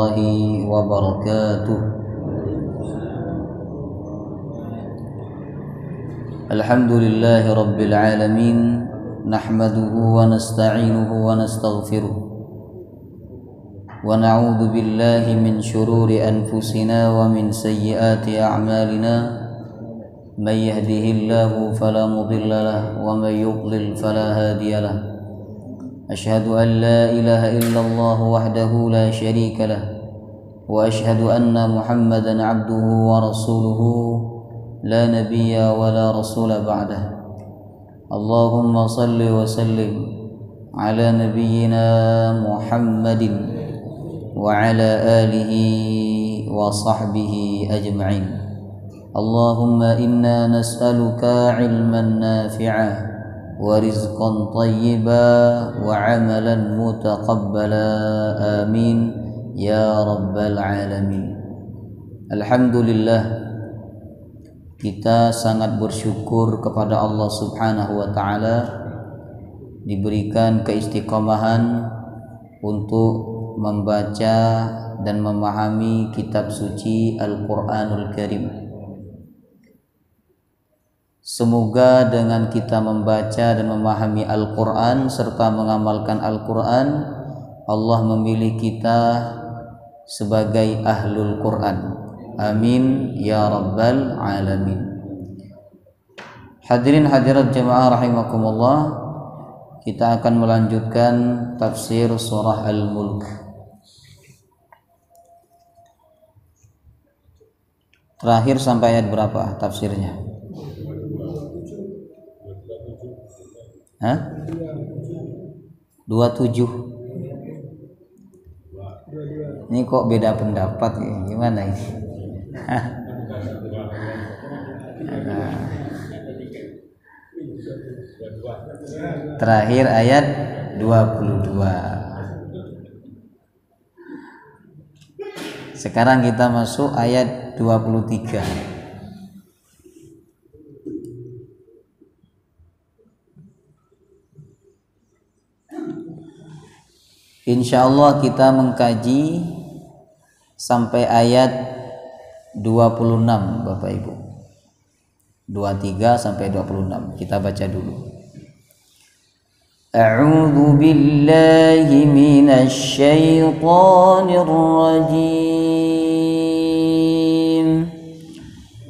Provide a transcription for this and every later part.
warahmatullahi wabarakatuh. Alhamdulillahi rabbil alamin, nahmaduhu wa nasta'inuhu wa nastaghfiruh, wa na'udzu billahi min shururi anfusina wa min sayyiati a'malina. May yahdihillahu fala mudilla lahu wa may yudlil fala hadiya lahu. Asyhadu an la ilaha illallah wahdahu la syarika lah, wa asyhadu anna Muhammadan abduhu wa rasuluhu la nabiyya wa la rasula ba'dah. Allahumma salli wa sallim ala nabiyyina Muhammadin wa ala alihi wa sahbihi ajma'in. Allahumma inna nas'aluka ilman nafi'a wa rizqan tayyiba wa amalan mutaqabbala, amin ya rabbal alamin. Alhamdulillah, kita sangat bersyukur kepada Allah subhanahu wa ta'ala diberikan keistiqomahan untuk membaca dan memahami kitab suci Al-Quranul Karim. Semoga dengan kita membaca dan memahami Al-Quran serta mengamalkan Al-Quran, Allah memilih kita sebagai ahlul Quran. Amin ya rabbal alamin. Hadirin hadirat jemaah rahimakumullah, kita akan melanjutkan tafsir surah Al-Mulk. Terakhir sampai ayat berapa tafsirnya? 27. Ini kok beda pendapat ya? Gimana ini? Terakhir ayat 22. Sekarang kita masuk ayat 23. Insyaallah kita mengkaji sampai ayat 26 Bapak Ibu. 23 sampai 26 kita baca dulu. A'udzu billahi minasy syaithanir rajim.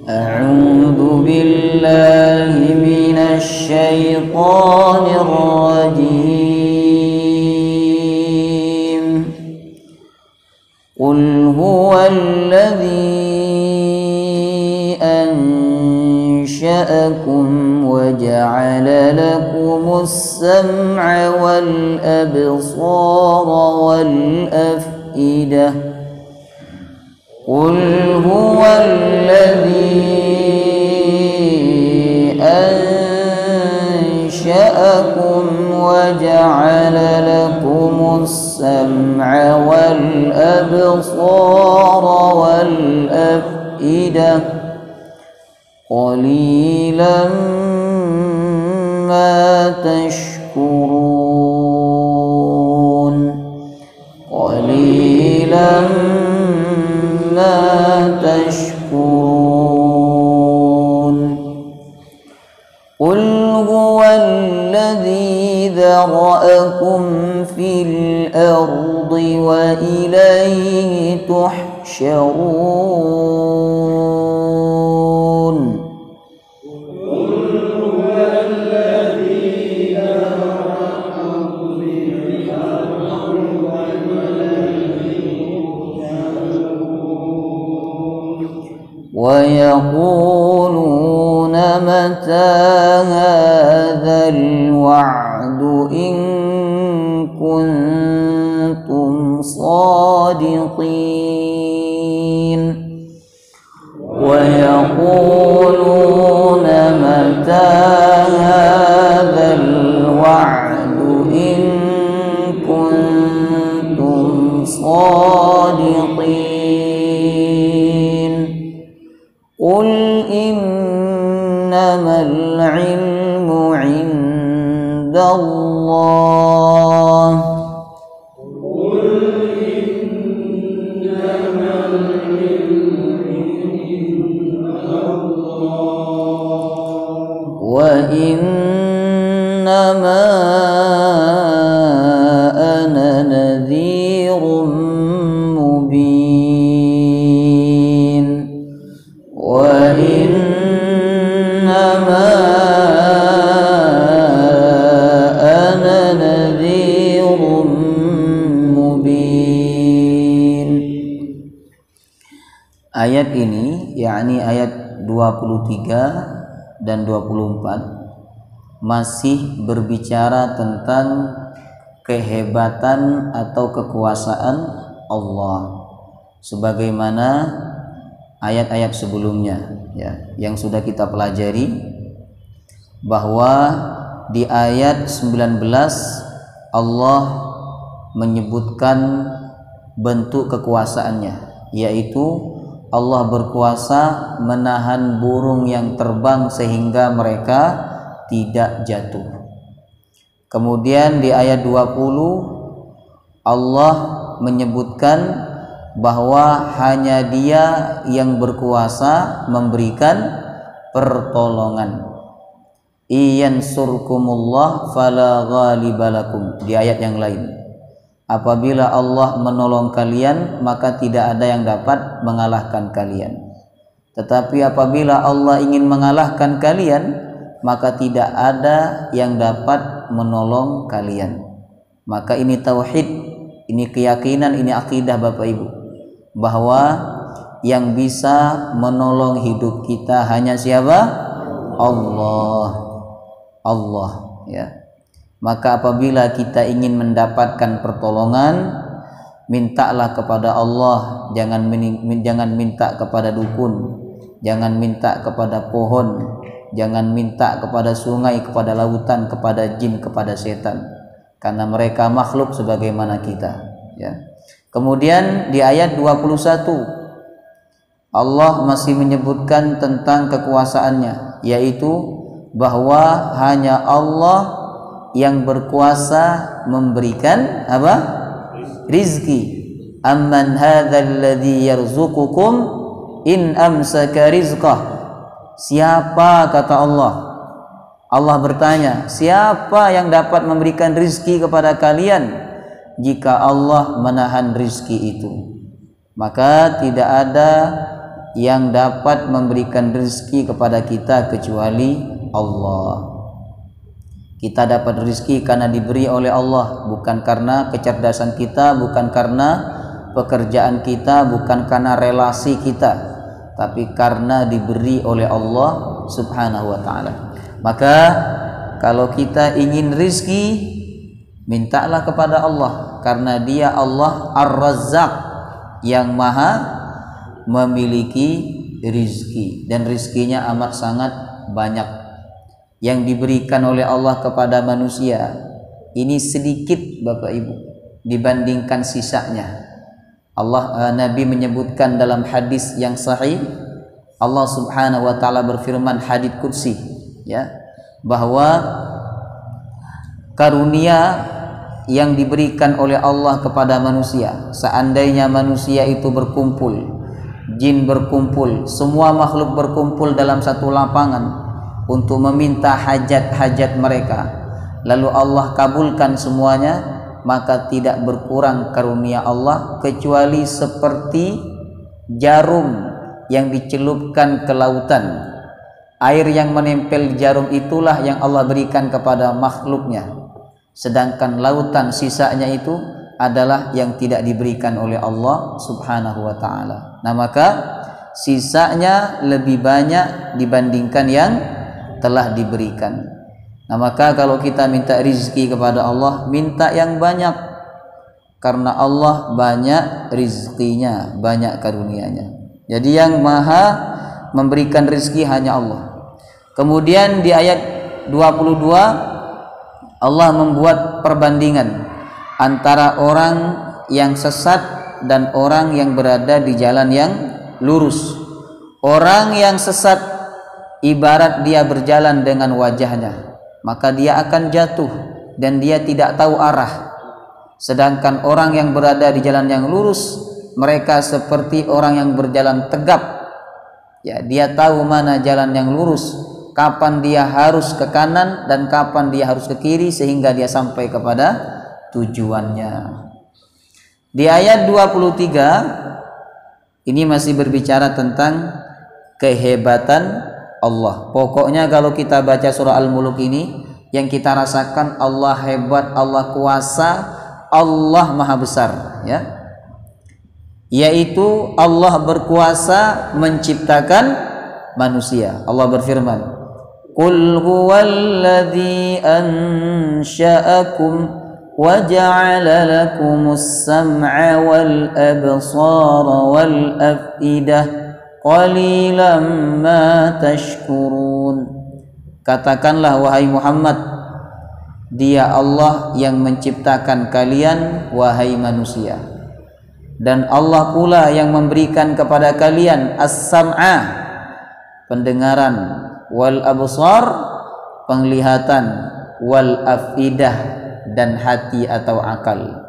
A'udzu billahi minasy syaithanir rajim. Qul huwallazi ansha'akum wa ja'ala lakumus sam'a wal absara wal af'idah. Qul huwallazi ansha'akum wa ja'ala lakumus sam'a wal absara wal af'idah. Qalilan ma tashkurun. Qalilan ma tashkurun. Qul huwallazi ذرأكم في الأرض وإليه تحشرون. قل هو الذي ذرأكم في الأرض وإليه تحشرون. ويقولون متى هذا الوعد إن كنتم صادقين. ويقولون متى هذا الوعد إن كنتم صادقين. قل إنما العلم عند الله. قل إنما wa innama ana nadhirum mubin wa innama ana nadhirum mubin. Ayat ini yakni ayat 23 dan 24 masih berbicara tentang kehebatan atau kekuasaan Allah sebagaimana ayat-ayat sebelumnya ya yang sudah kita pelajari, bahwa di ayat 19 Allah menyebutkan bentuk kekuasaannya, yaitu Allah berkuasa menahan burung yang terbang sehingga mereka tidak jatuh. Kemudian di ayat 20 Allah menyebutkan bahwa hanya Dia yang berkuasa memberikan pertolongan. Iyansurkumullah fala ghalibalakum, di ayat yang lain. Apabila Allah menolong kalian, maka tidak ada yang dapat mengalahkan kalian. Tetapi apabila Allah ingin mengalahkan kalian, maka tidak ada yang dapat menolong kalian. Maka ini tauhid, ini keyakinan, ini akidah Bapak Ibu, bahwa yang bisa menolong hidup kita hanya siapa? Allah ya. Maka apabila kita ingin mendapatkan pertolongan, mintalah kepada Allah, jangan minta kepada dukun, jangan minta kepada pohon, jangan minta kepada sungai, kepada lautan, kepada jin, kepada setan, karena mereka makhluk sebagaimana kita ya. Kemudian di ayat 21 Allah masih menyebutkan tentang kekuasaannya, yaitu bahwa hanya Allah yang berkuasa memberikan apa? Rizki. Amman hadzal ladzi yarzuqukum in amsaka rizqah. Siapa, kata Allah? Allah bertanya, siapa yang dapat memberikan rizki kepada kalian jika Allah menahan rizki itu? Maka tidak ada yang dapat memberikan rizki kepada kita kecuali Allah. Kita dapat rezeki karena diberi oleh Allah, bukan karena kecerdasan kita, bukan karena pekerjaan kita, bukan karena relasi kita, tapi karena diberi oleh Allah Subhanahu wa ta'ala. Maka kalau kita ingin rezeki, mintalah kepada Allah, karena Dia Allah Ar-Razzaq yang maha memiliki rezeki, dan rezekinya amat sangat banyak. Yang diberikan oleh Allah kepada manusia ini sedikit Bapak Ibu dibandingkan sisanya. Nabi menyebutkan dalam hadis yang sahih, Allah Subhanahu wa ta'ala berfirman, hadits qudsi ya, bahwa karunia yang diberikan oleh Allah kepada manusia, seandainya manusia itu berkumpul, jin berkumpul, semua makhluk berkumpul dalam satu lapangan untuk meminta hajat-hajat mereka, lalu Allah kabulkan semuanya, maka tidak berkurang karunia Allah kecuali seperti jarum yang dicelupkan ke lautan. Air yang menempel di jarum itulah yang Allah berikan kepada makhluknya, sedangkan lautan sisanya itu adalah yang tidak diberikan oleh Allah Subhanahu wa ta'ala. Nah, maka sisanya lebih banyak dibandingkan yang telah diberikan. Nah, maka kalau kita minta rizki kepada Allah, minta yang banyak, karena Allah banyak rizkinya, banyak karunianya. Jadi yang maha memberikan rizki hanya Allah. Kemudian di ayat 22 Allah membuat perbandingan antara orang yang sesat dan orang yang berada di jalan yang lurus. Orang yang sesat ibarat dia berjalan dengan wajahnya, maka dia akan jatuh dan dia tidak tahu arah. Sedangkan orang yang berada di jalan yang lurus, mereka seperti orang yang berjalan tegap ya, dia tahu mana jalan yang lurus, kapan dia harus ke kanan dan kapan dia harus ke kiri sehingga dia sampai kepada tujuannya. Di ayat 23 ini masih berbicara tentang kehebatan Allah. Pokoknya kalau kita baca surah Al-Mulk ini, yang kita rasakan Allah hebat, Allah kuasa, Allah maha besar, ya. Yaitu Allah berkuasa menciptakan manusia. Allah berfirman, "Qul huwallazi ansha'akum wa ja'ala lakumus sam'a wal absara wal afidah qalilan ma tashkurun." Katakanlah wahai Muhammad, Dia Allah yang menciptakan kalian wahai manusia, dan Allah pula yang memberikan kepada kalian as-sam'a, pendengaran, wal absar, penglihatan, wal afidah, dan hati atau akal.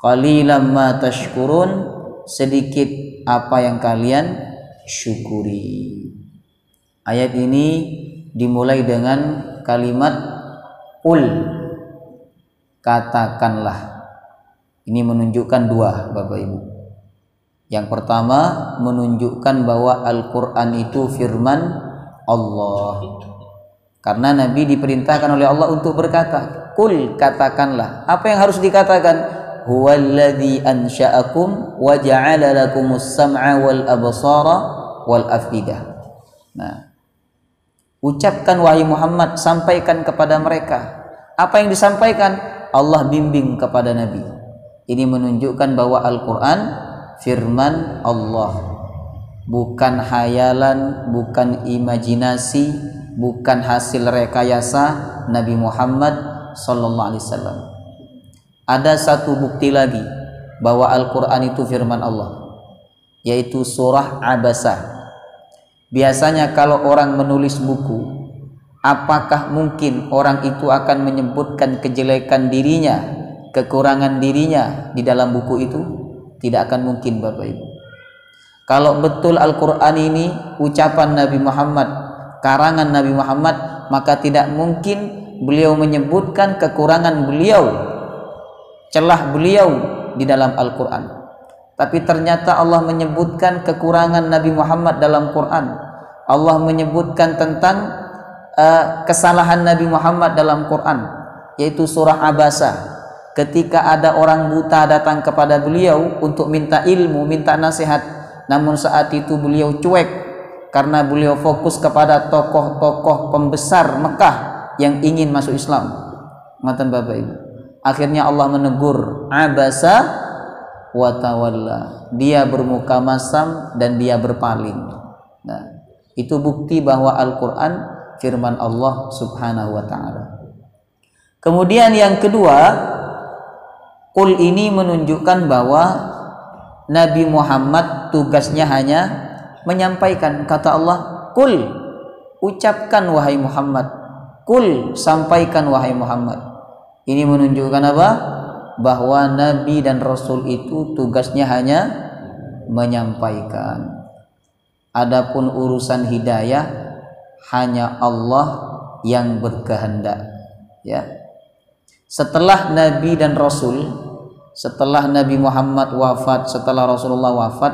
Qalilan ma tashkurun, sedikit apa yang kalian syukuri. Ayat ini dimulai dengan kalimat qul, katakanlah. Ini menunjukkan dua, Bapak Ibu. Yang pertama menunjukkan bahwa Al-Quran itu firman Allah, karena Nabi diperintahkan oleh Allah untuk berkata, qul, katakanlah. Apa yang harus dikatakan? Huwallazi ansha'akum wa ja'ala lakumus sam'a wal absara wal afidah. Nah, ucapkan wahai Muhammad, sampaikan kepada mereka. Apa yang disampaikan? Allah bimbing kepada Nabi. Ini menunjukkan bahwa Al-Quran firman Allah, bukan hayalan, bukan imajinasi, bukan hasil rekayasa Nabi Muhammad sallallahu alaihi wasallam. Ada satu bukti lagi bahwa Al-Quran itu firman Allah, yaitu surah Abasa. Biasanya kalau orang menulis buku, apakah mungkin orang itu akan menyebutkan kejelekan dirinya, kekurangan dirinya di dalam buku itu? Tidak akan mungkin, Bapak Ibu. Kalau betul Al-Quran ini ucapan Nabi Muhammad, karangan Nabi Muhammad, maka tidak mungkin beliau menyebutkan kekurangan beliau, celah beliau di dalam Al-Quran. Tapi ternyata Allah menyebutkan kekurangan Nabi Muhammad dalam Quran. Allah menyebutkan tentang kesalahan Nabi Muhammad dalam Quran, yaitu surah Abasa. Ketika ada orang buta datang kepada beliau untuk minta ilmu, minta nasihat, namun saat itu beliau cuek karena beliau fokus kepada tokoh-tokoh pembesar Mekah yang ingin masuk Islam. Ngatan Bapak Ibu. Akhirnya Allah menegur, abasa wa tawalla, dia bermuka masam dan dia berpaling. Nah, itu bukti bahwa Al-Quran firman Allah subhanahu wa ta'ala. Kemudian yang kedua, qul ini menunjukkan bahwa Nabi Muhammad tugasnya hanya menyampaikan. Kata Allah, qul, ucapkan wahai Muhammad, qul, sampaikan wahai Muhammad. Ini menunjukkan apa? Bahwa Nabi dan Rasul itu tugasnya hanya menyampaikan. Adapun urusan hidayah hanya Allah yang berkehendak, ya. Setelah Nabi dan Rasul, setelah Nabi Muhammad wafat, setelah Rasulullah wafat,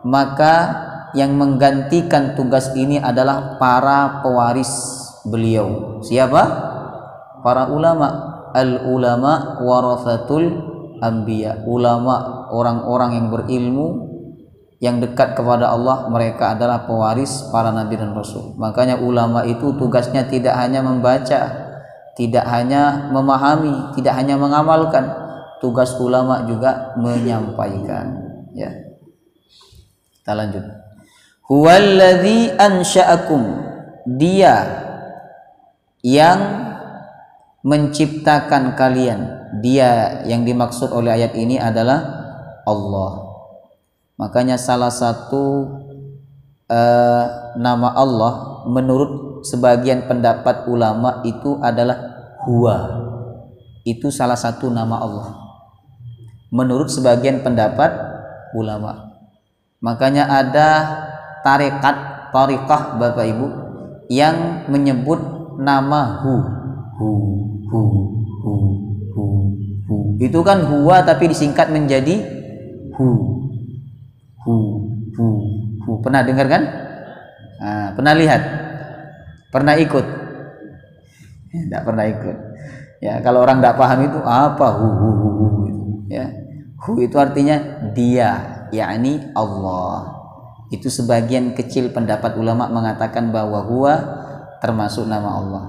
maka yang menggantikan tugas ini adalah para pewaris beliau. Siapa? Para ulama. Al-ulama warathatul anbiya. Ulama, orang-orang yang berilmu, yang dekat kepada Allah, mereka adalah pewaris para nabi dan rasul. Makanya ulama itu tugasnya tidak hanya membaca, tidak hanya memahami, tidak hanya mengamalkan. Tugas ulama juga menyampaikan, ya. Kita lanjut. Huwallazi ansha'akum, dia yang menciptakan kalian. Dia yang dimaksud oleh ayat ini adalah Allah. Makanya salah satu nama Allah menurut sebagian pendapat ulama itu adalah Huwa. Itu salah satu nama Allah menurut sebagian pendapat ulama. Makanya ada tarekat, tarikah Bapak Ibu, yang menyebut nama hu. Itu kan huwa tapi disingkat menjadi hu. Pernah dengar kan? Nah, pernah lihat? Pernah ikut? Tidak pernah ikut. Ya, kalau orang tidak paham itu apa hu. Ya, hu itu artinya dia, yakni Allah. Itu sebagian kecil pendapat ulama mengatakan bahwa huwa termasuk nama Allah.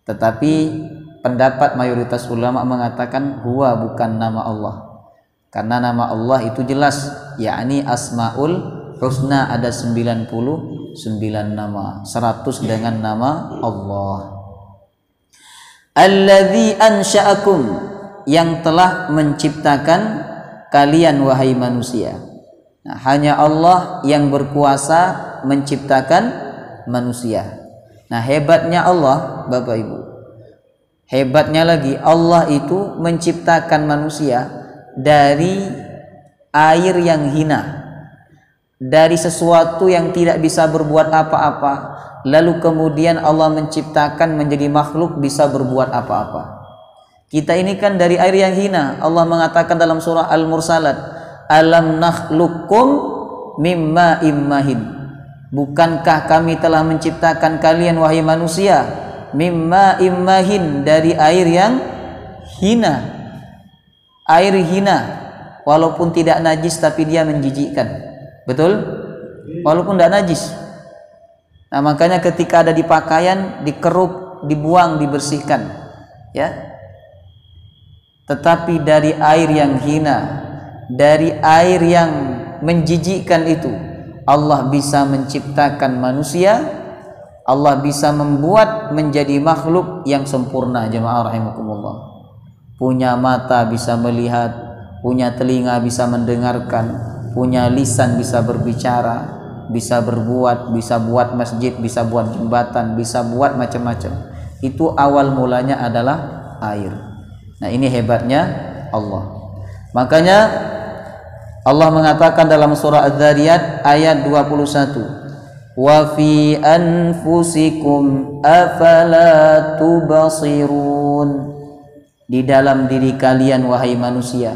Tetapi pendapat mayoritas ulama mengatakan huwa bukan nama Allah. Karena nama Allah itu jelas, yakni Asmaul Husna, ada 99 nama, 100 dengan nama Allah. Alladzi ansha'akum, yang telah menciptakan kalian wahai manusia. Nah, hanya Allah yang berkuasa menciptakan manusia. Nah, hebatnya Allah, Bapak Ibu. Hebatnya lagi, Allah itu menciptakan manusia dari air yang hina, dari sesuatu yang tidak bisa berbuat apa-apa, lalu kemudian Allah menciptakan menjadi makhluk bisa berbuat apa-apa. Kita ini kan dari air yang hina. Allah mengatakan dalam surah Al-Mursalat, alam nakhluqukum mimma immahin, bukankah kami telah menciptakan kalian wahai manusia mimma immahin, dari air yang hina. Air hina walaupun tidak najis tapi dia menjijikkan. Betul? Walaupun tidak najis. Nah, makanya ketika ada di pakaian dikeruk, dibuang, dibersihkan, ya. Tetapi dari air yang hina, dari air yang menjijikkan itu, Allah bisa menciptakan manusia, Allah bisa membuat menjadi makhluk yang sempurna. Jemaah rahimakumullah. Punya mata bisa melihat, punya telinga bisa mendengarkan, punya lisan bisa berbicara, bisa berbuat, bisa buat masjid, bisa buat jembatan, bisa buat macam-macam. Itu awal mulanya adalah air. Nah, ini hebatnya Allah. Makanya Allah mengatakan dalam surah Az-Zariyat ayat 21, wa fi anfusikum afala tubasirun, di dalam diri kalian wahai manusia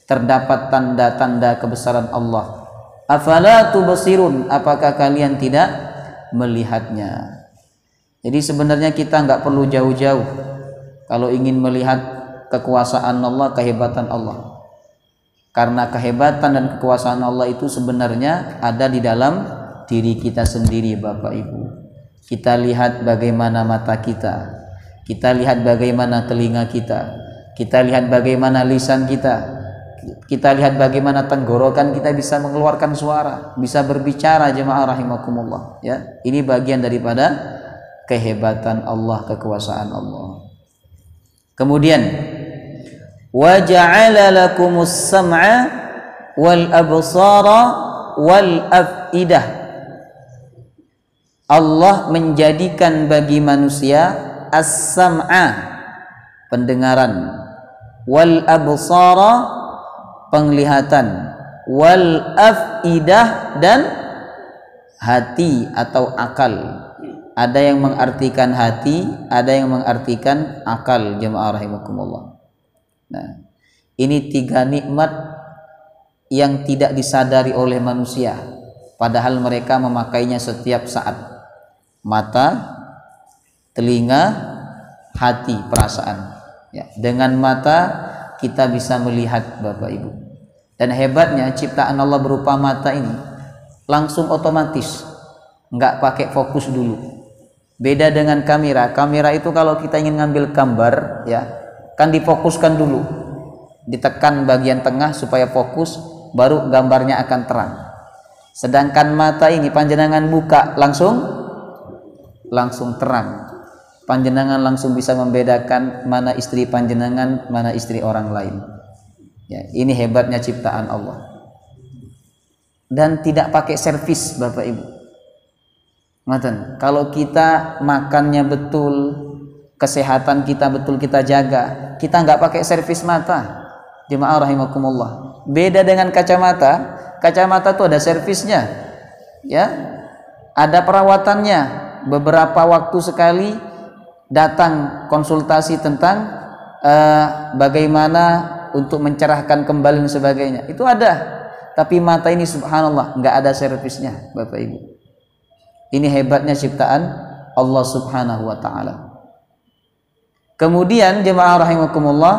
terdapat tanda-tanda kebesaran Allah. Afala tubasirun, apakah kalian tidak melihatnya? Jadi sebenarnya kita nggak perlu jauh-jauh kalau ingin melihat kekuasaan Allah, kehebatan Allah. Karena kehebatan dan kekuasaan Allah itu sebenarnya ada di dalam diri kita sendiri, Bapak Ibu. Kita lihat bagaimana mata kita, kita lihat bagaimana telinga kita, kita lihat bagaimana lisan kita, kita lihat bagaimana tenggorokan kita bisa mengeluarkan suara, bisa berbicara. Jemaah rahimakumullah, ya. Ini bagian daripada kehebatan Allah, kekuasaan Allah. Kemudian wa ja'ala lakumus sam'a wal absara wal afidah, Allah menjadikan bagi manusia as-sam'a, pendengaran, wal absara, penglihatan, wal afidah, dan hati atau akal. Ada yang mengartikan hati, ada yang mengartikan akal. Jemaah rahimakumullah. Nah, ini 3 nikmat yang tidak disadari oleh manusia, padahal mereka memakainya setiap saat. Mata, telinga, hati, perasaan. Ya, dengan mata kita bisa melihat, Bapak Ibu. Dan hebatnya ciptaan Allah berupa mata ini langsung otomatis, nggak pakai fokus dulu. Beda dengan kamera. Kamera itu kalau kita ingin ngambil gambar, ya, kan difokuskan dulu, ditekan bagian tengah supaya fokus, baru gambarnya akan terang. Sedangkan mata ini panjenengan buka langsung terang. Panjenengan langsung bisa membedakan mana istri panjenengan, mana istri orang lain. Ya, ini hebatnya ciptaan Allah. Dan tidak pakai servis, Bapak Ibu. Ngaten, kalau kita makannya betul, kesehatan kita betul kita jaga, kita nggak pakai servis mata. Jemaah rahimakumullah. Beda dengan kacamata. Kacamata tuh ada servisnya, ya, ada perawatannya. beberapa waktu sekali datang konsultasi tentang bagaimana untuk mencerahkan kembali dan sebagainya. Itu ada. Tapi mata ini subhanallah nggak ada servisnya, Bapak Ibu. Ini hebatnya ciptaan Allah Subhanahu wa taala. Kemudian jemaah rahimakumullah,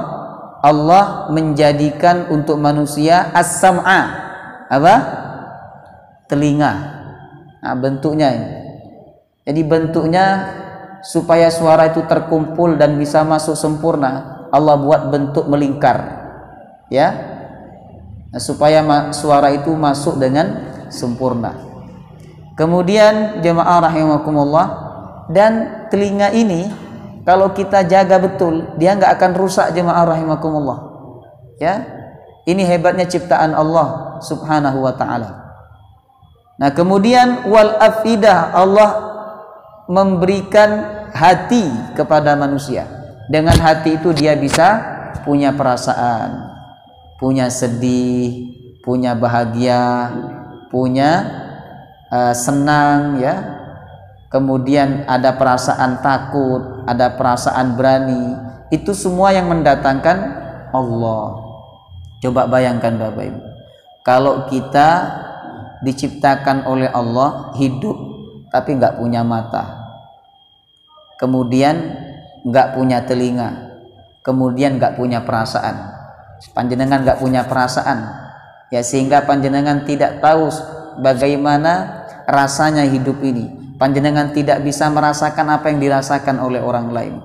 Allah menjadikan untuk manusia as-sam'a, apa? Telinga. Nah, bentuknya ini. Jadi bentuknya supaya suara itu terkumpul dan bisa masuk sempurna, Allah buat bentuk melingkar. Ya. Nah, supaya suara itu masuk dengan sempurna. Kemudian jemaah rahimakumullah, dan telinga ini kalau kita jaga betul, dia nggak akan rusak jemaah rahimakumullah. Ya, ini hebatnya ciptaan Allah Subhanahu wa taala. Nah, kemudian wal afidah, Allah memberikan hati kepada manusia. Dengan hati itu dia bisa punya perasaan, punya sedih, punya bahagia, punya senang, ya. Kemudian ada perasaan takut, ada perasaan berani. Itu semua yang mendatangkan Allah. Coba bayangkan Bapak Ibu, kalau kita diciptakan oleh Allah hidup tapi nggak punya mata, kemudian nggak punya telinga, kemudian nggak punya perasaan. Panjenengan nggak punya perasaan, ya, sehingga panjenengan tidak tahu bagaimana rasanya hidup ini. Panjenengan tidak bisa merasakan apa yang dirasakan oleh orang lain.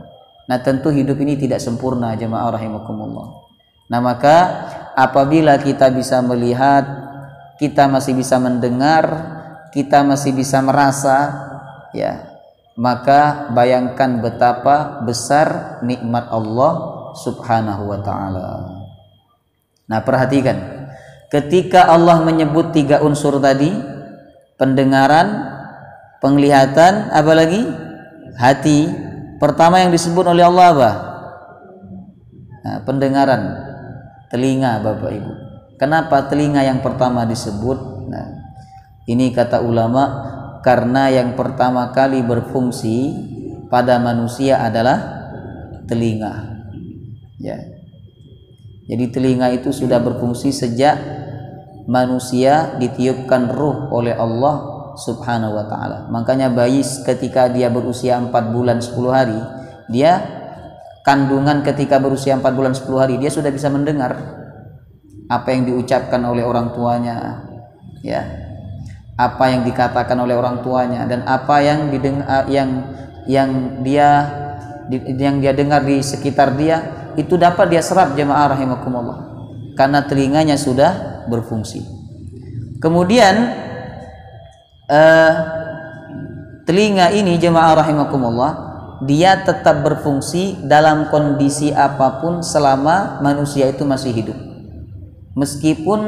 Nah, tentu hidup ini tidak sempurna jemaah rahimakumullah. Nah, maka apabila kita bisa melihat, kita masih bisa mendengar, kita masih bisa merasa, ya, maka bayangkan betapa besar nikmat Allah Subhanahu wa taala. Nah, perhatikan, ketika Allah menyebut 3 unsur tadi, pendengaran, penglihatan, apa lagi? Hati. Pertama yang disebut oleh Allah apa? Nah, pendengaran, telinga Bapak Ibu. Kenapa telinga yang pertama disebut? Nah, ini kata ulama, karena yang pertama kali berfungsi pada manusia adalah telinga. Ya. Jadi telinga itu sudah berfungsi sejak manusia ditiupkan ruh oleh Allah Subhanahu wa ta'ala. Makanya bayi ketika dia berusia 4 bulan 10 hari, dia kandungan ketika berusia 4 bulan 10 hari, dia sudah bisa mendengar apa yang diucapkan oleh orang tuanya, ya, apa yang dikatakan oleh orang tuanya, dan apa yang didengar, yang dia dengar di sekitar dia, itu dapat dia serap jemaah rahimakumullah, karena telinganya sudah berfungsi. Kemudian telinga ini jemaah rahimakumullah, dia tetap berfungsi dalam kondisi apapun selama manusia itu masih hidup. Meskipun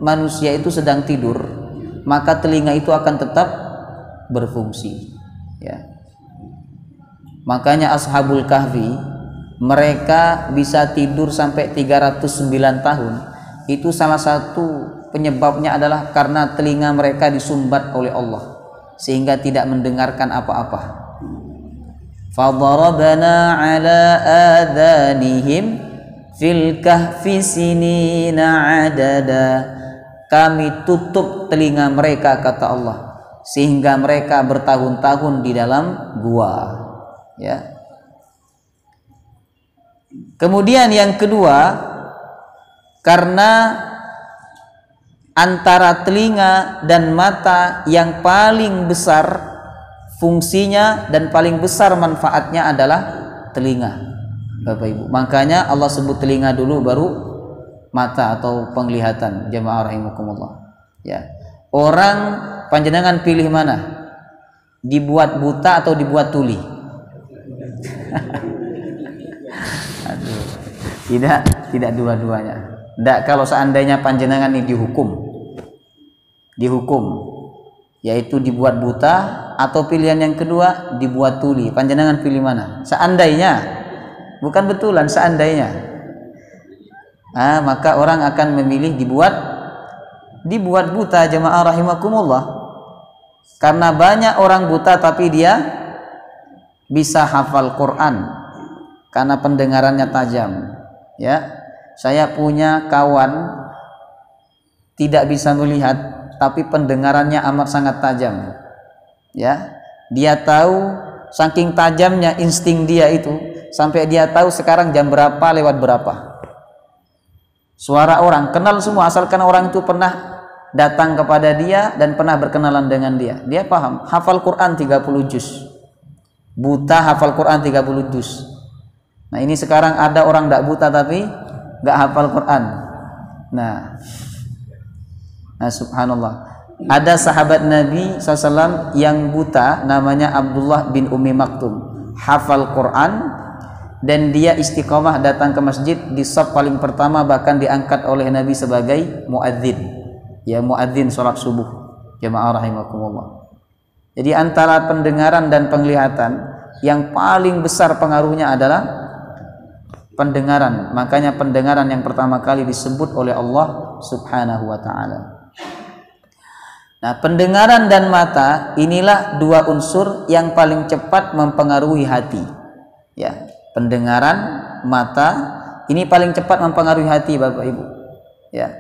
manusia itu sedang tidur, maka telinga itu akan tetap berfungsi, ya. Makanya Ashabul Kahfi, mereka bisa tidur sampai 309 tahun. Itu salah satu penyebabnya adalah karena telinga mereka disumbat oleh Allah sehingga tidak mendengarkan apa-apa. Fadarabna ala adhanihim fil kahfi sinina adada. Kami tutup telinga mereka, kata Allah, sehingga mereka bertahun-tahun di dalam gua, ya. Kemudian yang kedua, karena antara telinga dan mata yang paling besar fungsinya dan paling besar manfaatnya adalah telinga, Bapak Ibu. Makanya Allah sebut telinga dulu baru mata atau penglihatan, jemaah rahimakumullah, ya. Orang panjenengan pilih mana? Dibuat buta atau dibuat tuli? Aduh, tidak dua-duanya. Tidak, kalau seandainya panjenengan ini dihukum, yaitu dibuat buta, atau pilihan yang kedua dibuat tuli, panjenengan pilih mana? Seandainya, bukan betulan, seandainya, maka orang akan memilih dibuat buta jemaah rahimakumullah. Karena banyak orang buta tapi dia bisa hafal Quran karena pendengarannya tajam. Ya, saya punya kawan tidak bisa melihat tapi pendengarannya amat sangat tajam. Ya, dia tahu saking tajamnya insting dia itu sampai dia tahu sekarang jam berapa lewat berapa. Suara orang kenal semua asalkan orang itu pernah datang kepada dia dan pernah berkenalan dengan dia. Dia paham, hafal Quran 30 juz. Buta hafal Quran 30 juz. Nah, ini sekarang ada orang tidak buta tapi nggak hafal Quran. Nah, subhanallah. Ada sahabat Nabi SAW yang buta, namanya Abdullah bin Ummi Maktum, hafal Quran dan dia istiqomah datang ke masjid di shaf paling pertama, bahkan diangkat oleh Nabi sebagai muadzin. Ya, muadzin sholat subuh. Jamaah rahimakumullah. Jadi antara pendengaran dan penglihatan yang paling besar pengaruhnya adalah pendengaran. Makanya pendengaran yang pertama kali disebut oleh Allah Subhanahu wa taala. Nah, pendengaran dan mata inilah dua unsur yang paling cepat mempengaruhi hati. Ya, pendengaran, mata ini paling cepat mempengaruhi hati, Bapak Ibu. Ya.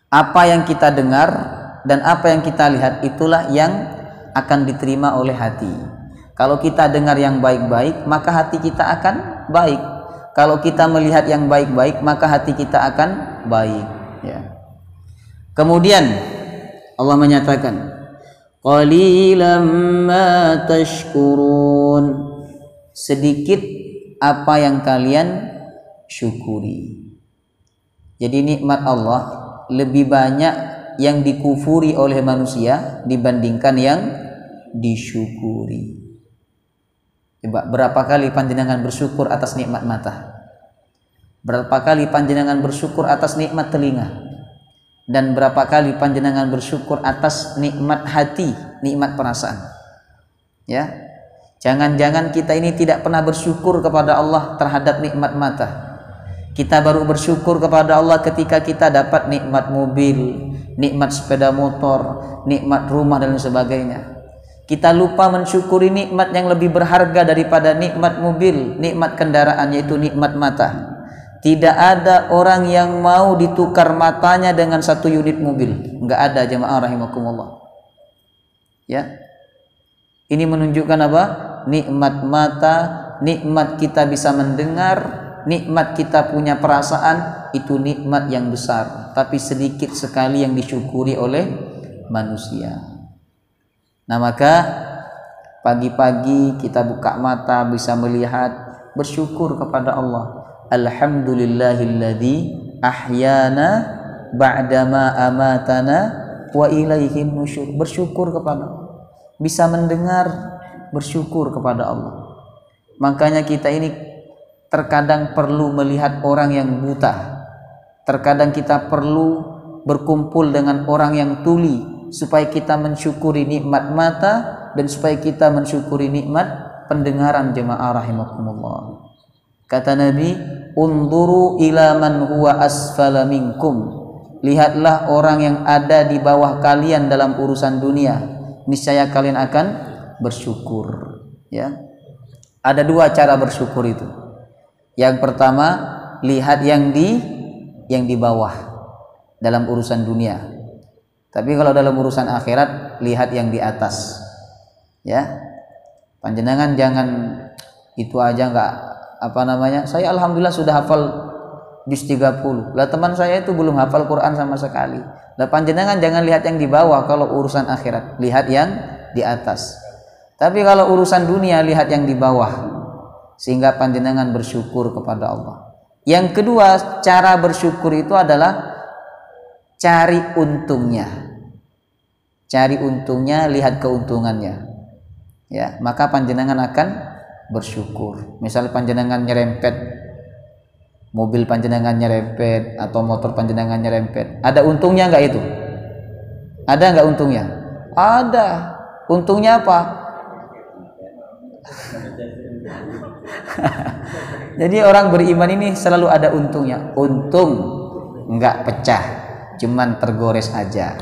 Apa yang kita dengar dan apa yang kita lihat itulah yang akan diterima oleh hati. Kalau kita dengar yang baik-baik, maka hati kita akan baik. Kalau kita melihat yang baik-baik, maka hati kita akan baik. Ya. Kemudian Allah menyatakan, qalilan ma tashkurun, sedikit apa yang kalian syukuri. Jadi nikmat Allah lebih banyak yang dikufuri oleh manusia dibandingkan yang disyukuri. Coba, berapa kali panjenengan bersyukur atas nikmat mata? Berapa kali panjenengan bersyukur atas nikmat telinga? Dan berapa kali panjenengan bersyukur atas nikmat hati, nikmat perasaan? Ya, jangan-jangan kita ini tidak pernah bersyukur kepada Allah terhadap nikmat mata. Kita baru bersyukur kepada Allah ketika kita dapat nikmat mobil, nikmat sepeda motor, nikmat rumah dan sebagainya. Kita lupa mensyukuri nikmat yang lebih berharga daripada nikmat mobil, nikmat kendaraan, yaitu nikmat mata. Tidak ada orang yang mau ditukar matanya dengan satu unit mobil. Enggak ada, jemaah rahimakumullah. Ya. Ini menunjukkan apa? Nikmat mata, nikmat kita bisa mendengar, nikmat kita punya perasaan, itu nikmat yang besar, tapi sedikit sekali yang disyukuri oleh manusia. Nah, maka pagi-pagi kita buka mata bisa melihat, bersyukur kepada Allah. Alhamdulillahilladzi ahyana ba'dama amatana wa ilaihin nusyur. Bersyukur kepada Allah. Bisa mendengar, bersyukur kepada Allah. Makanya kita ini terkadang perlu melihat orang yang buta. Terkadang kita perlu berkumpul dengan orang yang tuli supaya kita mensyukuri nikmat mata dan supaya kita mensyukuri nikmat pendengaran, jemaah rahimakumullah. Kata Nabi, "Unduru ila man huwa asfala minkum." Lihatlah orang yang ada di bawah kalian dalam urusan dunia, niscaya kalian akan bersyukur. Ya. Ada dua cara bersyukur itu. Yang pertama, lihat yang di bawah dalam urusan dunia. Tapi kalau dalam urusan akhirat, lihat yang di atas. Ya. Panjenengan jangan itu aja enggak saya alhamdulillah sudah hafal juz 30. Lah teman saya itu belum hafal Quran sama sekali. Lah panjenengan jangan lihat yang di bawah kalau urusan akhirat, lihat yang di atas. Tapi kalau urusan dunia, lihat yang di bawah sehingga panjenengan bersyukur kepada Allah. Yang kedua, cara bersyukur itu adalah cari untungnya. Cari untungnya, lihat keuntungannya. Ya, maka panjenengan akan bersyukur. Misalnya panjenengan nyerempet mobil, panjenengan nyerempet atau motor panjenengan nyerempet, ada untungnya enggak itu? Ada enggak untungnya? Ada. Untungnya apa? Jadi orang beriman ini selalu ada untungnya. Untung enggak pecah, cuman tergores aja.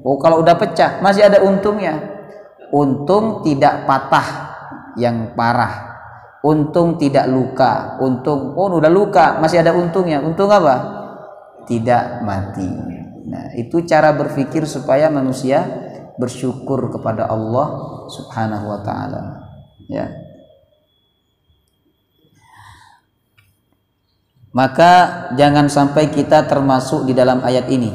Oh, kalau udah pecah masih ada untungnya. Untung tidak patah yang parah. Untung tidak luka. Untung, oh udah luka masih ada untungnya. Untung apa? Tidak mati. Nah, itu cara berpikir supaya manusia bersyukur kepada Allah Subhanahu wa taala. Ya. Maka jangan sampai kita termasuk di dalam ayat ini,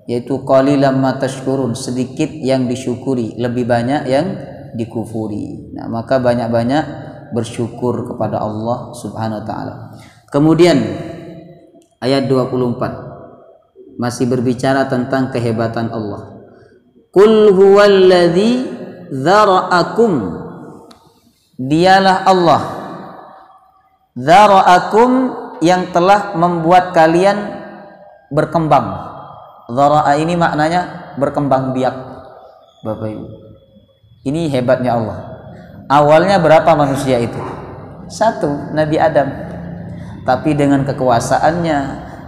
yaitu qalilan ma tashkurun, sedikit yang disyukuri, lebih banyak yang dikufuri. Nah, maka banyak-banyak bersyukur kepada Allah Subhanahu wa taala. Kemudian ayat 24 masih berbicara tentang kehebatan Allah. Qul huwallazi dzara'akum, dialah Allah, dzara'akum, yang telah membuat kalian berkembang. Dzara'a ini maknanya berkembang biak, Bapak Ibu. Ini hebatnya Allah. Awalnya berapa manusia itu? Satu, Nabi Adam. Tapi dengan kekuasaannya,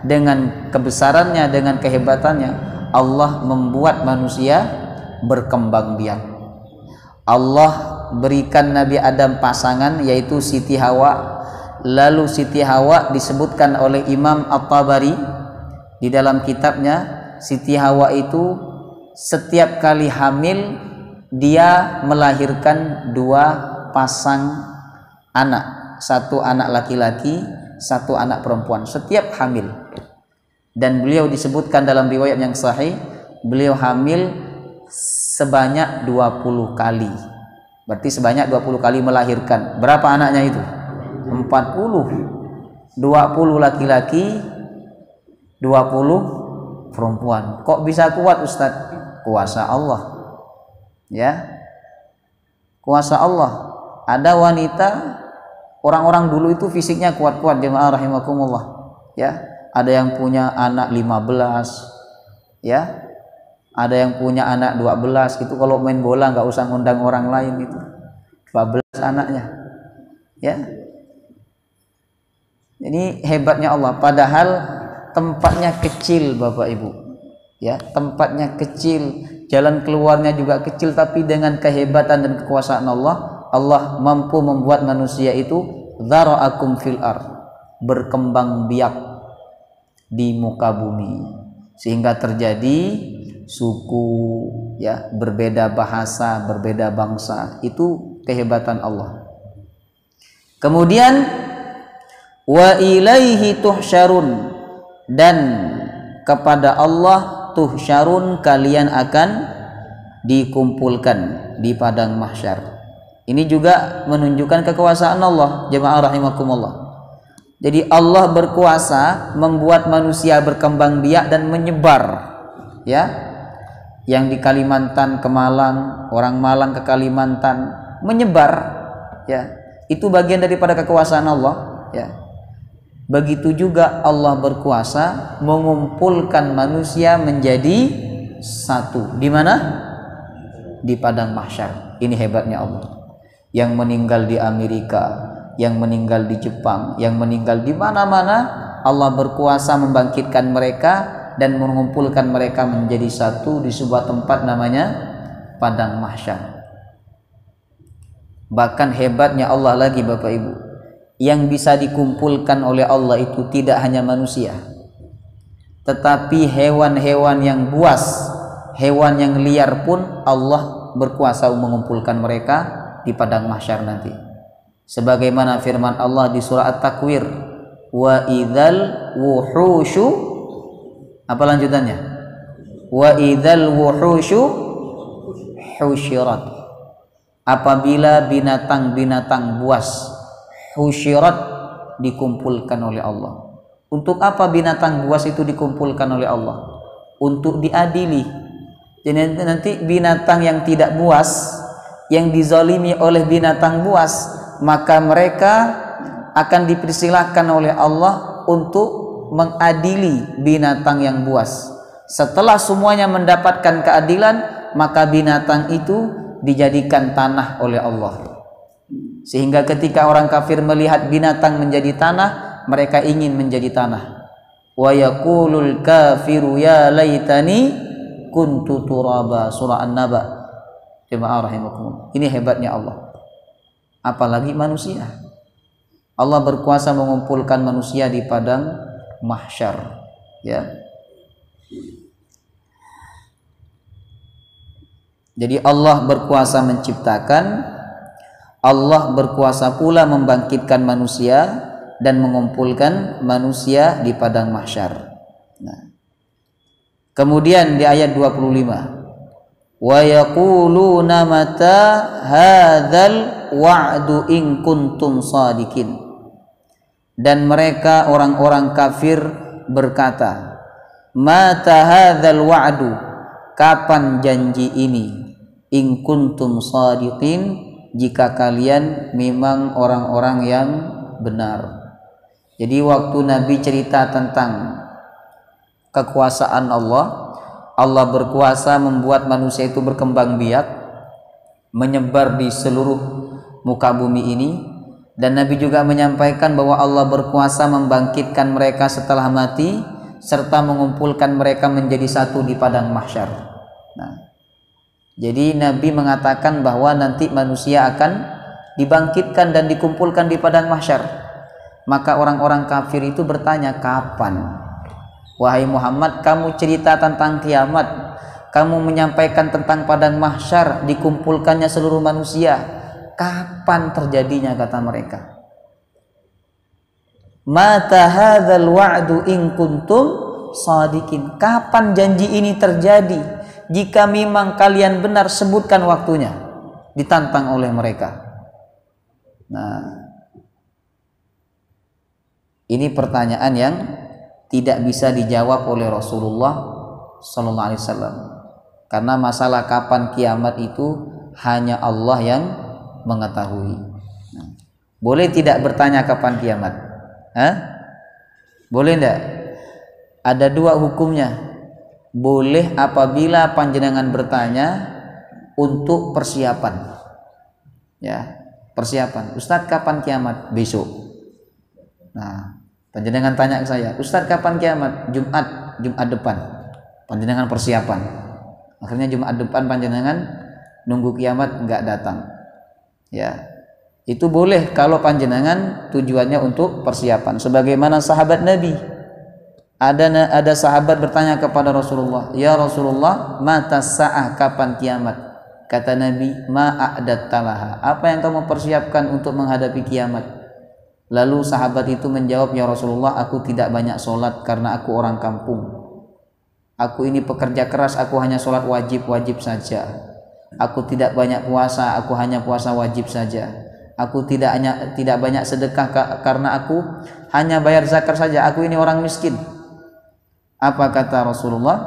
dengan kebesarannya, dengan kehebatannya, Allah membuat manusia berkembang biak. Allah berikan Nabi Adam pasangan, yaitu Siti Hawa. Lalu Siti Hawa disebutkan oleh Imam At-Tabari di dalam kitabnya, Siti Hawa itu setiap kali hamil dia melahirkan 2 pasang anak, 1 anak laki-laki, 1 anak perempuan setiap hamil. Dan beliau disebutkan dalam riwayat yang sahih, beliau hamil sebanyak 20 kali. Berarti sebanyak 20 kali melahirkan. Berapa anaknya itu? 40. 20 laki-laki, 20 perempuan. Kok bisa kuat, Ustaz? Kuasa Allah. Ya, kuasa Allah. Ada wanita, orang-orang dulu itu fisiknya kuat-kuat, jemaah rahimakumullah. Ya, ada yang punya anak 15, ya, ada yang punya anak 12. Itu kalau main bola nggak usah ngundang orang lain, itu 12 anaknya. Ya, ini hebatnya Allah. Padahal tempatnya kecil, Bapak Ibu. Ya, tempatnya kecil, jalan keluarnya juga kecil, tapi dengan kehebatan dan kekuasaan Allah, Allah mampu membuat manusia itu dzara'akum fil ard, berkembang biak di muka bumi, sehingga terjadi suku, ya, berbeda bahasa, berbeda bangsa. Itu kehebatan Allah. Kemudian wa ilaihi tuhsyarun, dan kepada Allah tuhsyarun, kalian akan dikumpulkan di padang mahsyar. Ini juga menunjukkan kekuasaan Allah, jemaah rahimakumullah. Jadi Allah berkuasa membuat manusia berkembang biak dan menyebar, ya. Yang di Kalimantan ke Malang, orang Malang ke Kalimantan, menyebar, ya. Itu bagian daripada kekuasaan Allah, ya. Begitu juga Allah berkuasa mengumpulkan manusia menjadi satu. Di mana? Di padang mahsyar. Ini hebatnya Allah. Yang meninggal di Amerika, yang meninggal di Jepang, yang meninggal di mana-mana, Allah berkuasa membangkitkan mereka dan mengumpulkan mereka menjadi satu di sebuah tempat namanya padang mahsyar. Bahkan hebatnya Allah lagi, Bapak Ibu, yang bisa dikumpulkan oleh Allah itu tidak hanya manusia, tetapi hewan-hewan yang buas, hewan yang liar pun Allah berkuasa mengumpulkan mereka di padang mahsyar nanti. Sebagaimana firman Allah di surah At-Takwir, wa idzal wuhusyu, apa lanjutannya? Wa idzal wuhusyu husyirat, apabila binatang-binatang buas husyirat, dikumpulkan oleh Allah. Untuk apa binatang buas itu dikumpulkan oleh Allah? Untuk diadili. Jadi nanti binatang yang tidak buas, yang dizalimi oleh binatang buas, maka mereka akan dipersilahkan oleh Allah untuk mengadili binatang yang buas. Setelah semuanya mendapatkan keadilan, maka binatang itu dijadikan tanah oleh Allah. Sehingga ketika orang kafir melihat binatang menjadi tanah, mereka ingin menjadi tanah. Wa yaqulul kafiru ya laitani kuntu turaba, surah An-Naba. Jemaah rahimakumullah. Ini hebatnya Allah. Apalagi manusia. Allah berkuasa mengumpulkan manusia di padang mahsyar, ya. Jadi Allah berkuasa menciptakan, Allah berkuasa pula membangkitkan manusia dan mengumpulkan manusia di padang mahsyar. Nah, kemudian di ayat 25, wa yaquluna mata hadzal wa'du in kuntum shadiqin. Dan mereka orang-orang kafir berkata, mata hadzal wa'du, kapan janji ini, in kuntum shadiqin, jika kalian memang orang-orang yang benar. Jadi waktu Nabi cerita tentang kekuasaan Allah, Allah berkuasa membuat manusia itu berkembang biak, menyebar di seluruh muka bumi ini, dan Nabi juga menyampaikan bahwa Allah berkuasa membangkitkan mereka setelah mati serta mengumpulkan mereka menjadi satu di padang mahsyar. Nah, jadi Nabi mengatakan bahwa nanti manusia akan dibangkitkan dan dikumpulkan di padang mahsyar. Maka orang-orang kafir itu bertanya, kapan? Wahai Muhammad, kamu cerita tentang kiamat, kamu menyampaikan tentang padang mahsyar, dikumpulkannya seluruh manusia, kapan terjadinya, kata mereka. Mata hadzal wa'du in kuntum shadiqin, kapan janji ini terjadi? Jika memang kalian benar, sebutkan waktunya. Ditantang oleh mereka. Nah, ini pertanyaan yang tidak bisa dijawab oleh Rasulullah sallallahu alaihi wasallam. Karena masalah kapan kiamat itu hanya Allah yang mengetahui. Nah, boleh tidak bertanya kapan kiamat? Boleh enggak? Ada dua hukumnya. Boleh apabila panjenengan bertanya untuk persiapan. Ya, persiapan. Ustadz, kapan kiamat? Besok. Nah, panjenengan tanya ke saya, Ustadz kapan kiamat? Jumat depan. Panjenengan persiapan. Akhirnya Jumat depan panjenengan nunggu kiamat enggak datang. Ya. Itu boleh kalau panjenengan tujuannya untuk persiapan. Sebagaimana sahabat Nabi. Ada sahabat bertanya kepada Rasulullah, "Ya Rasulullah, mata sa'ah, kapan kiamat?" Kata Nabi, "Ma a'dattalaha." Apa yang kamu persiapkan untuk menghadapi kiamat? Lalu sahabat itu menjawab, "Ya Rasulullah, aku tidak banyak sholat karena aku orang kampung. Aku ini pekerja keras, aku hanya sholat wajib saja. Aku tidak banyak puasa, aku hanya puasa wajib saja. Aku tidak banyak sedekah karena aku hanya bayar zakat saja. Aku ini orang miskin." Apa kata Rasulullah?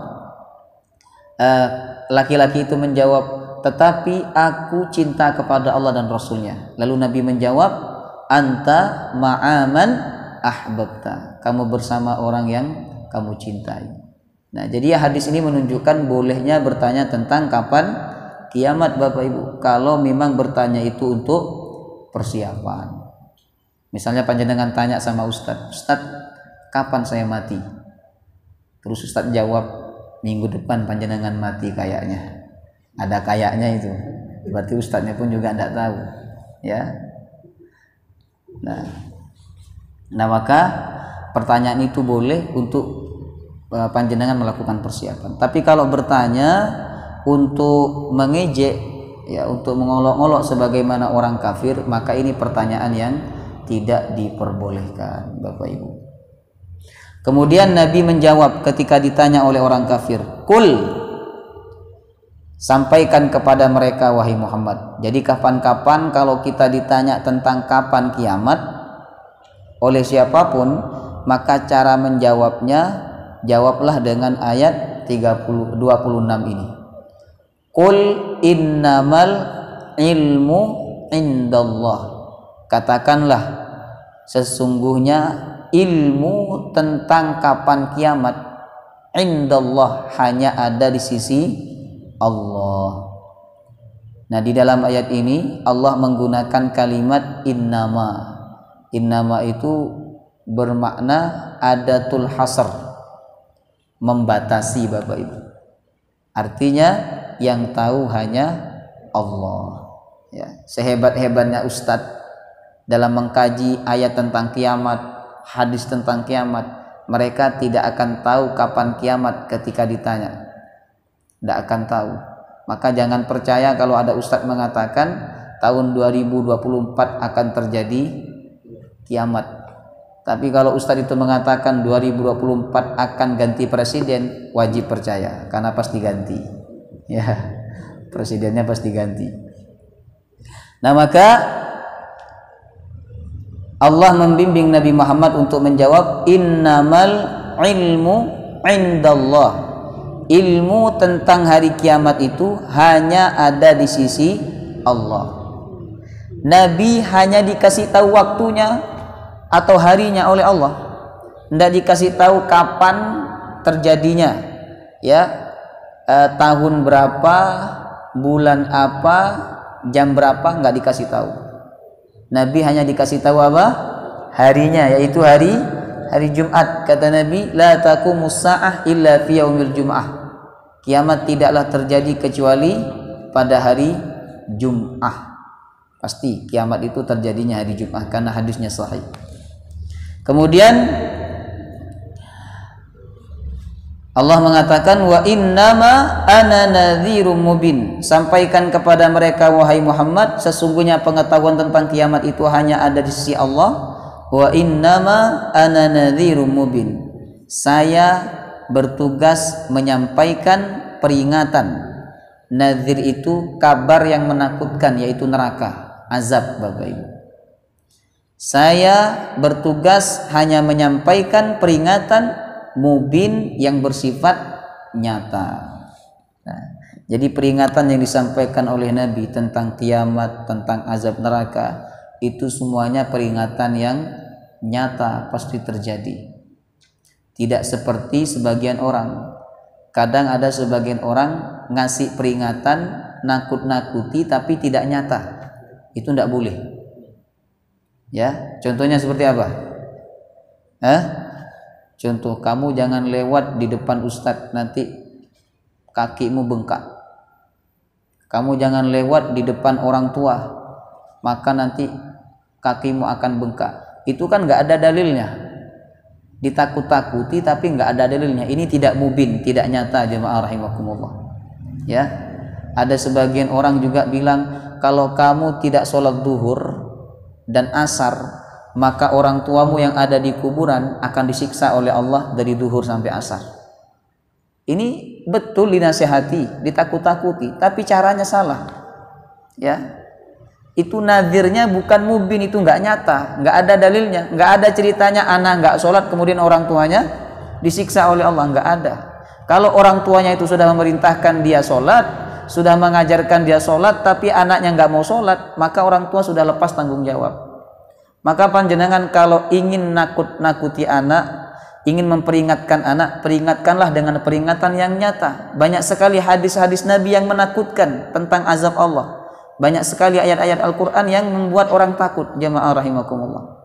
Laki-laki itu menjawab, "Tetapi aku cinta kepada Allah dan Rasulnya." Lalu Nabi menjawab, "Anta ma'aman ahbabta." Kamu bersama orang yang kamu cintai. Nah, jadi hadis ini menunjukkan bolehnya bertanya tentang kapan kiamat, Bapak Ibu, kalau memang bertanya itu untuk persiapan. Misalnya panjenengan tanya sama Ustadz, "Ustadz, kapan saya mati?" Terus Ustadz jawab, "Minggu depan panjenengan mati kayaknya." Ada kayaknya itu, berarti Ustadznya pun juga tidak tahu, ya. Nah, maka pertanyaan itu boleh untuk panjenengan melakukan persiapan. Tapi kalau bertanya untuk mengejek, ya, untuk mengolok-olok sebagaimana orang kafir, maka ini pertanyaan yang tidak diperbolehkan, Bapak Ibu. Kemudian Nabi menjawab ketika ditanya oleh orang kafir, "Qul," sampaikan kepada mereka wahai Muhammad. Jadi kapan-kapan kalau kita ditanya tentang kapan kiamat oleh siapapun, maka cara menjawabnya, jawablah dengan ayat 26 ini. Qul innamal ilmu indallah. Katakanlah, sesungguhnya ilmu tentang kapan kiamat indallah, hanya ada di sisi Allah. Nah, di dalam ayat ini Allah menggunakan kalimat innama. Innama itu bermakna adatul hasr, membatasi, Bapak Ibu. Artinya yang tahu hanya Allah. Ya, sehebat-hebatnya ustadz dalam mengkaji ayat tentang kiamat, hadis tentang kiamat, mereka tidak akan tahu kapan kiamat ketika ditanya. Tidak akan tahu. Maka jangan percaya kalau ada ustadz mengatakan tahun 2024 akan terjadi kiamat. Tapi kalau ustadz itu mengatakan 2024 akan ganti presiden, wajib percaya karena pasti ganti. Ya, presidennya pasti ganti. Nah, maka Allah membimbing Nabi Muhammad untuk menjawab innamal ilmu indallah. Ilmu tentang hari kiamat itu hanya ada di sisi Allah. Nabi hanya dikasih tahu waktunya atau harinya oleh Allah. Tidak dikasih tahu kapan terjadinya. Ya, tahun berapa, bulan apa, jam berapa, nggak dikasih tahu. Nabi hanya dikasih tahu apa? Harinya, yaitu hari Jumat. Kata Nabi, la taqumus sa'ah illa fi yaumil jum'ah. Kiamat tidaklah terjadi kecuali pada hari Jum'ah. Pasti kiamat itu terjadinya hari Jum'ah karena hadisnya sahih. Kemudian Allah mengatakan wa innama ana nadhirum mubin. Sampaikan kepada mereka wahai Muhammad, sesungguhnya pengetahuan tentang kiamat itu hanya ada di sisi Allah. Wa innama ana nadhirum mubin. Saya bertugas menyampaikan peringatan. Nadhir itu kabar yang menakutkan, yaitu neraka, azab, Bapak Ibu. Saya bertugas hanya menyampaikan peringatan mubin yang bersifat nyata. Nah, jadi peringatan yang disampaikan oleh Nabi tentang kiamat, tentang azab neraka, itu semuanya peringatan yang nyata, pasti terjadi. Tidak seperti sebagian orang. Kadang ada sebagian orang ngasih peringatan, nakut-nakuti tapi tidak nyata. Itu tidak boleh. Ya, contohnya seperti apa? Contoh, kamu jangan lewat di depan ustadz, nanti kakimu bengkak. Kamu jangan lewat di depan orang tua, maka nanti kakimu akan bengkak. Itu kan nggak ada dalilnya. Ditakut-takuti tapi nggak ada dalilnya. Ini tidak mubin, tidak nyata, jemaah rahimakumullah. Ya, ada sebagian orang juga bilang kalau kamu tidak sholat duhur dan asar, maka orang tuamu yang ada di kuburan akan disiksa oleh Allah dari duhur sampai asar. Ini betul dinasihati, ditakut-takuti, tapi caranya salah. Ya, itu nadhirnya bukan mubin, itu nggak nyata, nggak ada dalilnya, nggak ada ceritanya anak nggak sholat kemudian orang tuanya disiksa oleh Allah, nggak ada. Kalau orang tuanya itu sudah memerintahkan dia sholat, sudah mengajarkan dia sholat, tapi anaknya nggak mau sholat, maka orang tua sudah lepas tanggung jawab. Maka panjenengan kalau ingin nakut-nakuti anak, ingin memperingatkan anak, peringatkanlah dengan peringatan yang nyata. Banyak sekali hadis-hadis Nabi yang menakutkan tentang azab Allah. Banyak sekali ayat-ayat Al-Quran yang membuat orang takut, jemaah rahimakumullah.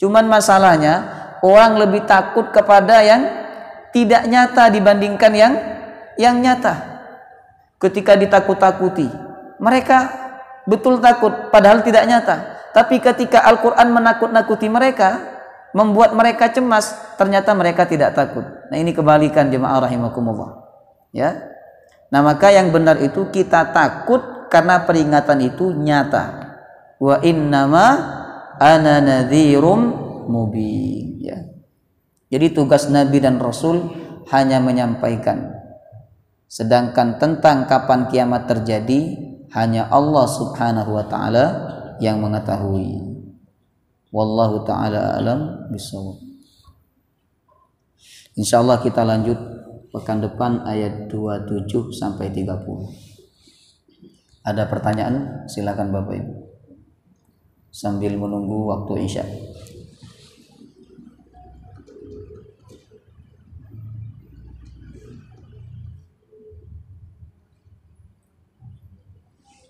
Cuman masalahnya orang lebih takut kepada yang tidak nyata dibandingkan yang nyata. Ketika ditakut-takuti, mereka betul takut padahal tidak nyata. Tapi ketika Al-Quran menakut-nakuti mereka, membuat mereka cemas, ternyata mereka tidak takut. Nah, ini kebalikan, jemaah rahimakumullah. Ya. Nah, maka yang benar itu kita takut karena peringatan itu nyata. Wa innama ana nadhirum mubin. Ya. Jadi tugas Nabi dan Rasul hanya menyampaikan. Sedangkan tentang kapan kiamat terjadi, hanya Allah Subhanahu wa ta'ala yang mengetahui. Wallahu ta'ala alam bisawab. Insyaallah kita lanjut pekan depan ayat 27 sampai 30. Ada pertanyaan? Silakan Bapak Ibu. Sambil menunggu waktu Isya.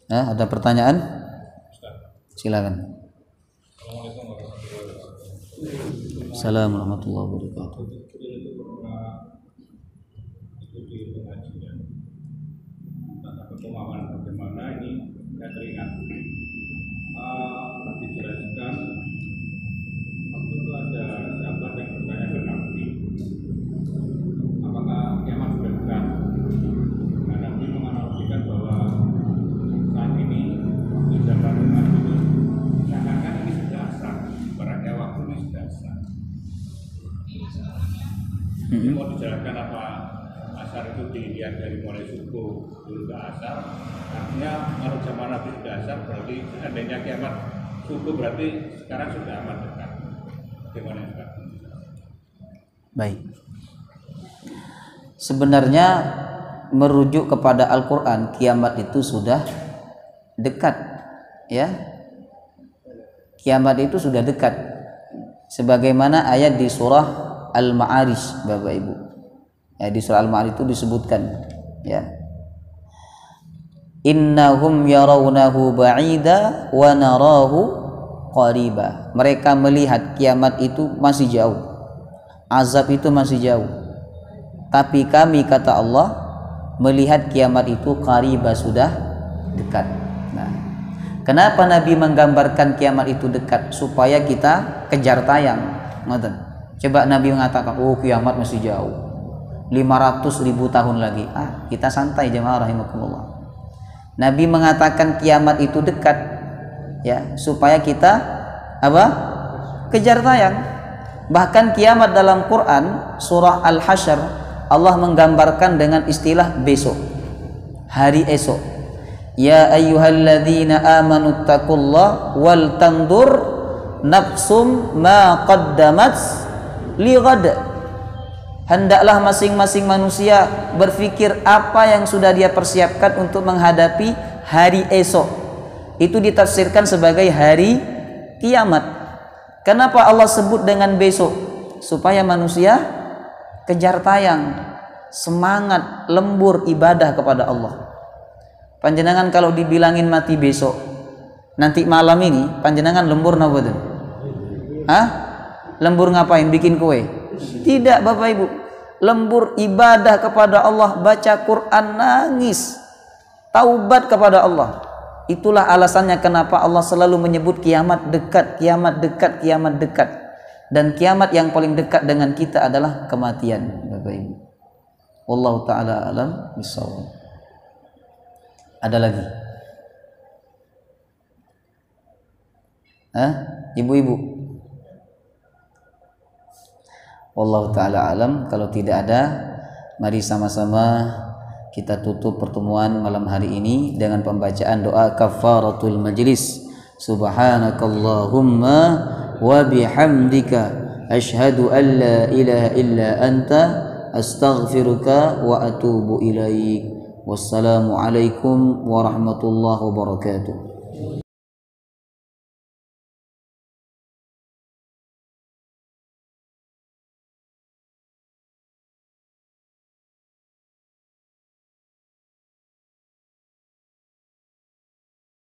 Ada pertanyaan? Silakan. Assalamualaikum warahmatullahi wabarakatuh. pemahaman bagaimana ini saya teringat dijelaskan waktu itu ada sahabat yang bertanya ke Nabi, apakah kiamat sudah dekat? Nah, Nabi menganalogikan bahwa saat ini waktu zaman Nabi itu seakan-akan ini sudah asar, ibaratnya waktu ini sudah asar. Mau dijelaskan apa asar itu dilihat dari mulai subuh dulu ke asar. Artinya kalau zaman Nabi sudah asar berarti seandainya kiamat subuh berarti sekarang sudah amat dekat. Bagaimana Ustaz? Baik. Sebenarnya merujuk kepada Al-Qur'an, kiamat itu sudah dekat, ya. Kiamat itu sudah dekat. Sebagaimana ayat di surah Al-Ma'arij, Bapak Ibu. Ya, di surah Al-Ma'arij itu disebutkan, ya. Innahum yarawnahu ba'ida wa narahu qariba. Mereka melihat kiamat itu masih jauh. Azab itu masih jauh. Tapi kami, kata Allah, melihat kiamat itu qariba, sudah dekat. Nah, kenapa Nabi menggambarkan kiamat itu dekat? Supaya kita kejar tayang. Ngoten. Coba Nabi mengatakan, oh kiamat masih jauh, 500.000 tahun lagi. Kita santai jemaah rahimakumullah. Nabi mengatakan kiamat itu dekat, ya, supaya kita apa? Kejar tayang. Bahkan kiamat dalam Quran surah Al-Hasyr Allah menggambarkan dengan istilah besok, hari esok. Ya ayyuhalladzina amanu taqullaha wal tandur nafsum ma qaddamat lighad. Hendaklah masing-masing manusia berpikir apa yang sudah dia persiapkan untuk menghadapi hari esok. Itu ditafsirkan sebagai hari kiamat. Kenapa Allah sebut dengan besok? Supaya manusia kejar tayang, semangat, lembur ibadah kepada Allah. Panjenengan kalau dibilangin mati besok, nanti malam ini panjenengan lembur napa mboten? Lembur ngapain? Bikin kue? Tidak, Bapak Ibu. Lembur ibadah kepada Allah, baca Quran, nangis, taubat kepada Allah. Itulah alasannya kenapa Allah selalu menyebut kiamat dekat, kiamat dekat, kiamat dekat. Dan kiamat yang paling dekat dengan kita adalah kematian, Bapak Ibu. Wallahu taala alam bisawab. Ada lagi? Ibu-ibu? Wallahu ta'ala alam. Kalau tidak ada, mari sama-sama kita tutup pertemuan malam hari ini dengan pembacaan doa kafaratul majlis. Subhanakallahumma wa bihamdika asyhadu an la ilaha illa anta astaghfiruka wa atubu ilaik. Wassalamu alaikum warahmatullahi wabarakatuh.